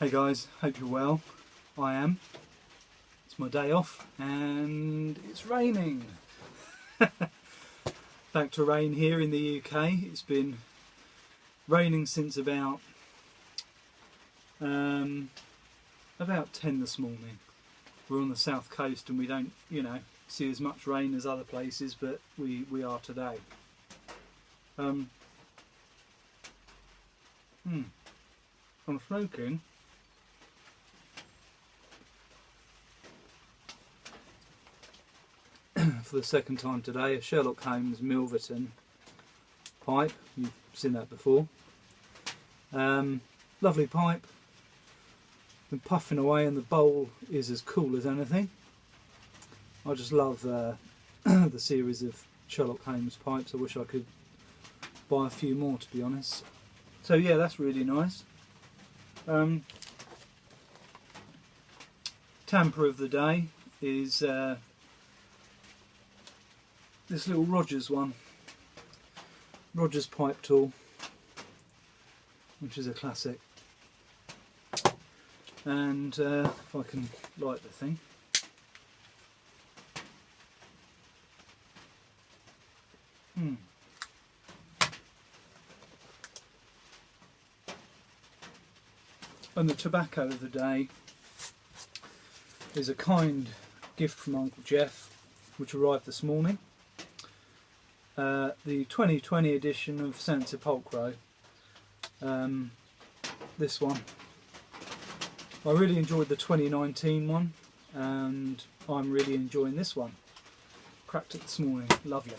Hey guys, hope you're well. I am. It's my day off and it's raining. Back to rain here in the UK. It's been raining since about 10 this morning. We're on the south coast and we don't, see as much rain as other places, but we are today. I'm smoking for the second time today a Sherlock Holmes Milverton pipe. You've seen that before. Lovely pipe. Been puffing away and the bowl is as cool as anything. I just love the series of Sherlock Holmes pipes. I wish I could buy a few more, to be honest. So yeah, that's really nice. Tamper of the day is this little Rogers one. Rogers pipe tool, which is a classic. And if I can light the thing. And the tobacco of the day is a kind gift from Uncle Jeff, which arrived this morning. The 2020 edition of Saint Sepulchro. This one. I really enjoyed the 2019 one, and I'm really enjoying this one. Cracked it this morning. Lovely.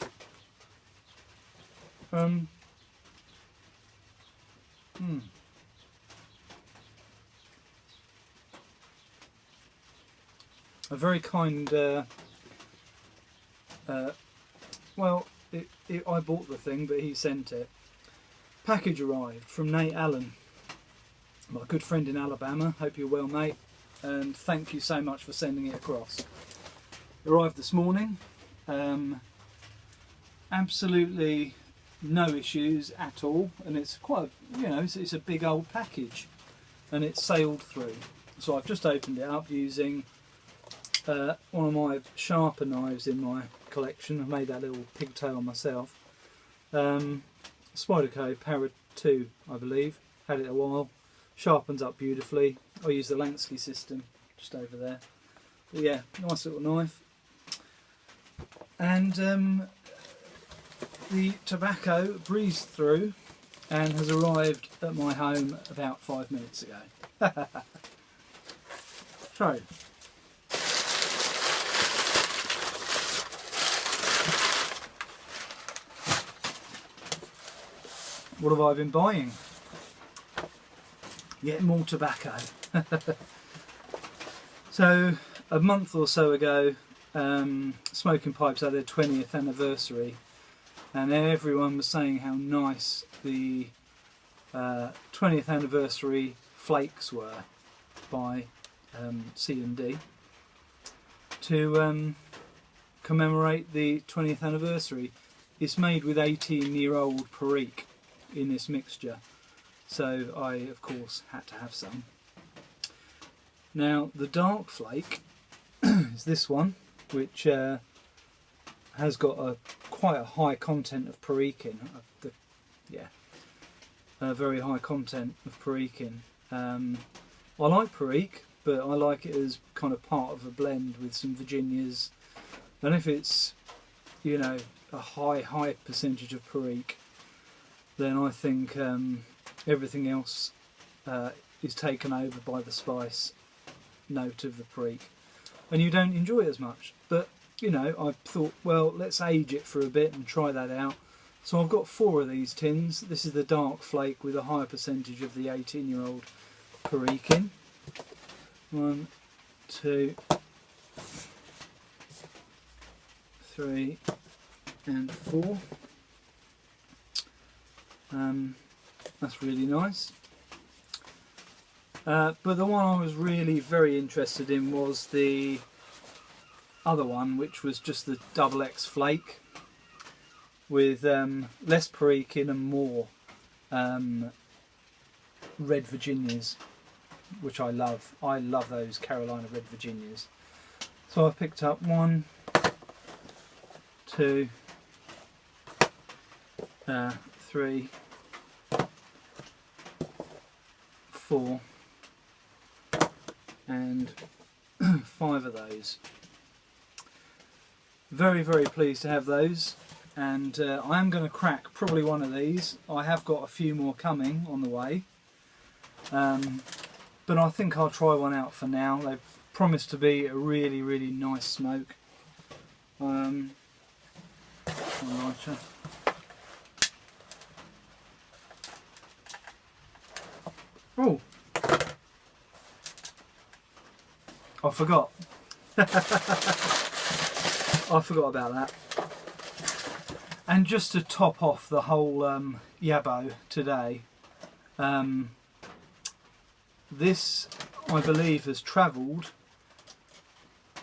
A very kind, I bought the thing, but he sent it. Package arrived from Nate Allen, my good friend in Alabama. Hope you're well, mate, and thank you so much for sending it across. It arrived this morning. Absolutely no issues at all, and it's quite, it's a big old package, and it's sailed through. So I've just opened it up using one of my sharper knives in my collection. I made that little pigtail myself. Spyderco Para 2, I believe. Had it a while. Sharpens up beautifully. I use the Lansky system just over there. But yeah, nice little knife. And the tobacco breezed through and has arrived at my home about 5 minutes ago. So, what have I been buying? Yet more tobacco. So, a month or so ago, Smoking Pipes had their 20th anniversary, and everyone was saying how nice the 20th anniversary flakes were by C&D to commemorate the 20th anniversary. It's made with 18-year-old Perique in this mixture, so I of course had to have some. Now the dark flake is this one, which has got quite a high content of Perique in. A very high content of Perique in. I like Perique, but I like it as kind of part of a blend with some Virginias, and if it's a high percentage of Perique, then I think everything else is taken over by the spice note of the Perique, and you don't enjoy it as much. But I thought, well, let's age it for a bit and try that out. So I've got 4 of these tins. This is the dark flake with a higher percentage of the 18-year-old Perique in. 1, 2, 3 and 4. That's really nice. But the one I was really very interested in was the other one, which was just the XX flake with less Perique in and more red Virginias. which I love. I love those Carolina Red Virginias. So I've picked up 1, 2, 3, 4 and 5 of those. Very, very pleased to have those, and I am going to crack probably one of these. I have got a few more coming on the way, but I think I'll try one out for now. They promise to be a really, really nice smoke. Lighter. Oh, I forgot. I forgot about that. And just to top off the whole YABO today, this I believe has travelled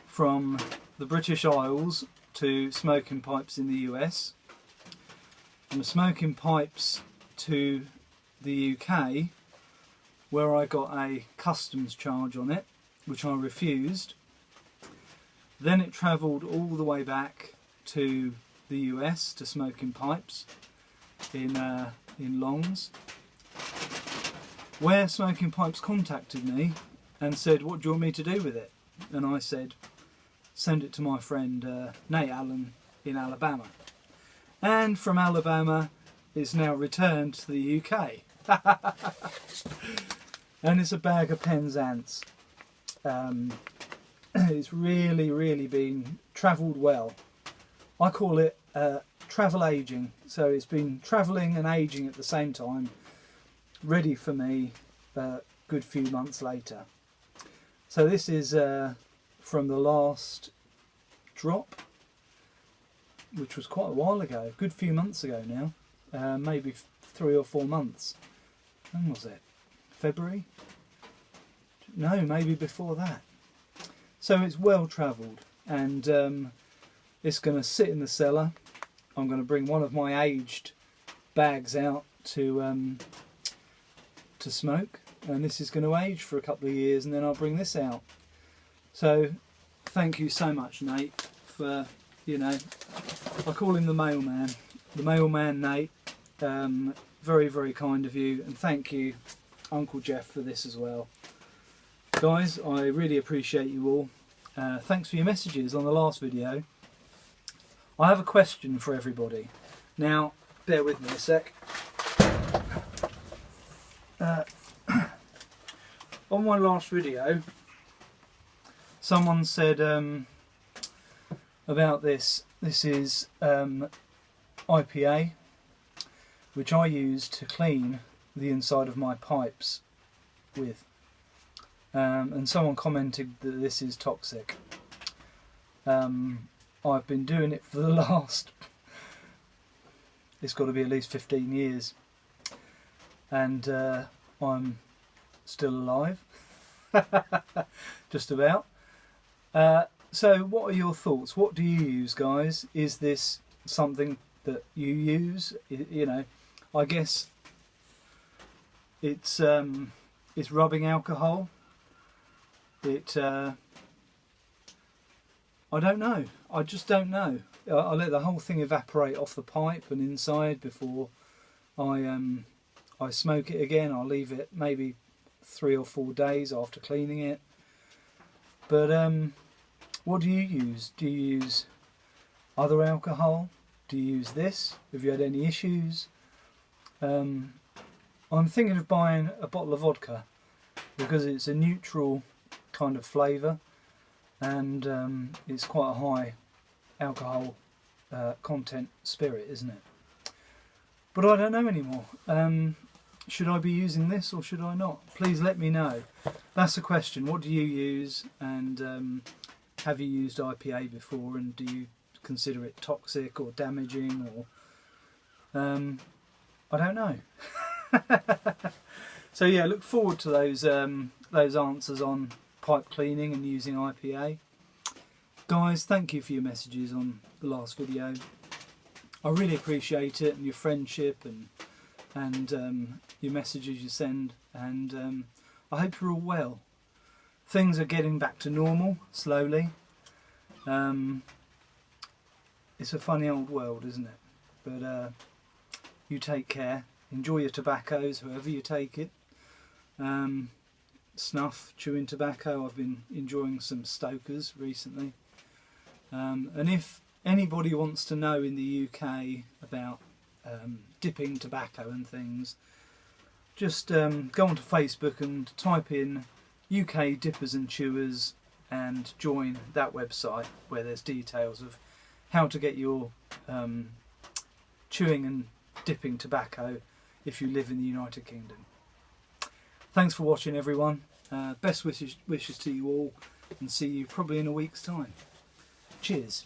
from the British Isles to smoking pipes in the US, from smoking pipes to the UK, where I got a customs charge on it, which I refused. Then it travelled all the way back to the US to smoking pipes in Longs, where Smoking Pipes contacted me and said, what do you want me to do with it? And I said, send it to my friend Nate Allen in Alabama. And from Alabama it's now returned to the UK. And it's a bag of Penzance. It's really, really been travelled well. I call it travel aging. So it's been travelling and aging at the same time, ready for me a good few months later. So this is from the last drop, which was quite a while ago, a good few months ago now, maybe 3 or 4 months. When was it? February? No, maybe before that. So it's well travelled, and it's going to sit in the cellar. I'm going to bring one of my aged bags out to smoke, and this is going to age for a couple of years, and then I'll bring this out. So thank you so much, Nate, for, you know, I call him the mailman Nate. Very, very kind of you, and thank you, Uncle Jeff, for this as well. Guys, I really appreciate you all. Thanks for your messages on the last video. I have a question for everybody. Now, bear with me a sec. On my last video, someone said about this. This is IPA, which I use to clean the inside of my pipes with. And someone commented that this is toxic. I've been doing it for the last, it's got to be at least 15 years, and I'm still alive, just about. So what are your thoughts? What do you use, guys? Is this something that you use? You know, I guess it's rubbing alcohol. I don't know. I just don't know. I let the whole thing evaporate off the pipe and inside before I smoke it again. I'll leave it maybe 3 or 4 days after cleaning it. But what do you use? Do you use other alcohol? Do you use this? Have you had any issues? I'm thinking of buying a bottle of vodka because it's a neutral kind of flavour, and it's quite a high alcohol content spirit, isn't it? But I don't know anymore. Should I be using this or should I not? Please let me know. That's the question. What do you use, and have you used IPA before, and do you consider it toxic or damaging, or I don't know. So yeah, look forward to those answers on pipe cleaning and using IPA. Guys, thank you for your messages on the last video. I really appreciate it, and your friendship and your messages you send, and I hope you're all well. Things are getting back to normal, slowly. It's a funny old world, isn't it? But you take care. Enjoy your tobaccos, however you take it. Snuff, chewing tobacco. I've been enjoying some Stokers recently. And if anybody wants to know in the UK about dipping tobacco and things, just go onto Facebook and type in UK Dippers and Chewers and join that website where there's details of how to get your chewing and dipping tobacco if you live in the United Kingdom. Thanks for watching, everyone. Best wishes to you all, and see you probably in a week's time. Cheers.